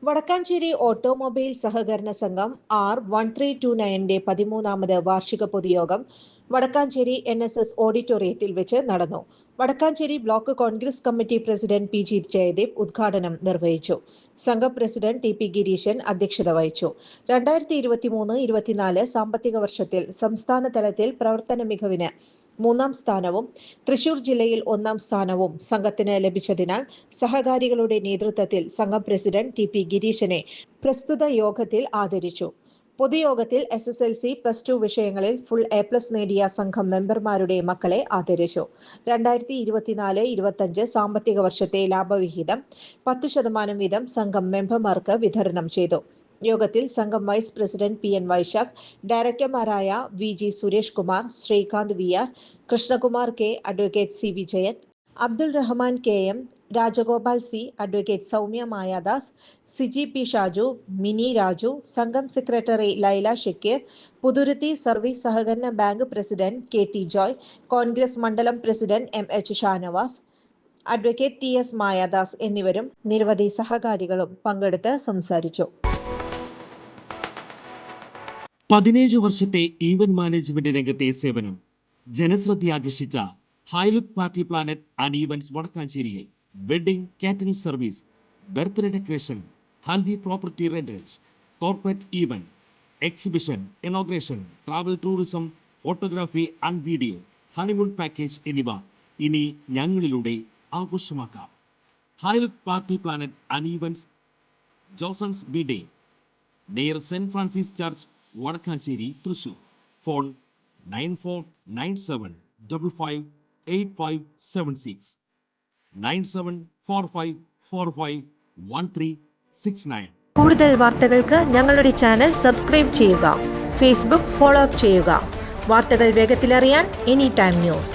Vadakkanchery automobile സഹകരണ സംഘം R1329 13ാമത് വാർഷിക പൊതുയോഗം വടക്കാഞ്ചേരി NSS ഓഡിറ്റോറിയത്തിൽ വെച്ച് നടന്നു. Vadakkanchery block Congress committee president PG Jayadev ഉദ്ഘാടനം നിർവഹിച്ചു. സംഘം പ്രസിഡന്റ് TP ഗിരീശൻ അധ്യക്ഷത വഹിച്ചു. 2023-24 സാമ്പത്തിക വർഷത്തിൽ സംസ്ഥാന തലത്തിൽ പ്രവർത്തന മികവിന് 3ാം സ്ഥാനവും തൃശൂർ ജില്ലയിൽ 1ാം സ്ഥാനവും സംഘത്തിന് ലഭിച്ചതിനാൽ സഹകാരികളുടെ നേതൃത്വത്തിൽ സംഘം പ്രസിഡന്റ് TP ഗിരീശനെ പ്രസ്തുത യോഗത്തിൽ ആദരിച്ചു. പൊതുയോഗത്തിൽ SSLC +2 വിഷയങ്ങളിൽ ഫുൾ A+ നേടിയ സംഘം മെമ്പർമാരുടെ മക്കളെ ആദരിച്ചു. 2024-25 സാമ്പത്തിക വർഷത്തെ ലാഭവിഹിതം 10% വീതം സംഘം മെമ്പർമാർക്ക് വിതരണം ചെയ്തു. യോഗത്തിൽ സംഘം വൈസ് പ്രസിഡന്റ് PN വൈശാഖ്, ഡയറക്ടർമാരായ VG Suresh Kumar, Srikanth VR, Krishnakumar K, advocate CB Jayan, Abdul Rahman KM, Rajagopal C, advocate Soumya Mayadas, Siji P Shaju, Mini Raju, സംഘം സെക്രട്ടറി ലൈല ഷക്കീർ, പുതുരുത്തി സർവീസ് സഹകരണ bank president KT Joy, Congress മണ്ഡലം president MH Shanavas, advocate TS Mayadas എന്നിവരും നിരവധി സഹകാരികളും പങ്കെടുത്ത് സംസാരിച്ചു. 17 വർഷത്തെ ഈവന്റ് മാനേജ്മെന്റ് രംഗത്തെ സേവനം ജനശ്രദ്ധയാകർഷിച്ച Highlook party planet and events വടക്കാഞ്ചേരിയിൽ wedding catering service, birthday decoration, haldi property rentals, corporate event, exhibition, inauguration, travel tourism, photography and video, honeymoon package എന്നിവ ഇനി ഞങ്ങളിലൂടെ ആഘോഷമാക്കാം. Highlook party planet and events, ജോസൺസ് ബി-ഡേ, നിയർ സെന്റ് Francis church, Vadakkanchery, Thrissur. Phone 9497558576 9745451369. കൂടുതൽ വാർത്തകൾക്ക് ഞങ്ങളുടെ ചാനൽ സബ്സ്ക്രൈബ് ചെയ്യുക. ഫേസ്ബുക്ക് ഫോളോ അപ്പ് ചെയ്യുക. വാർത്തകൾ വേഗത്തിലറിയാൻ Anytime News.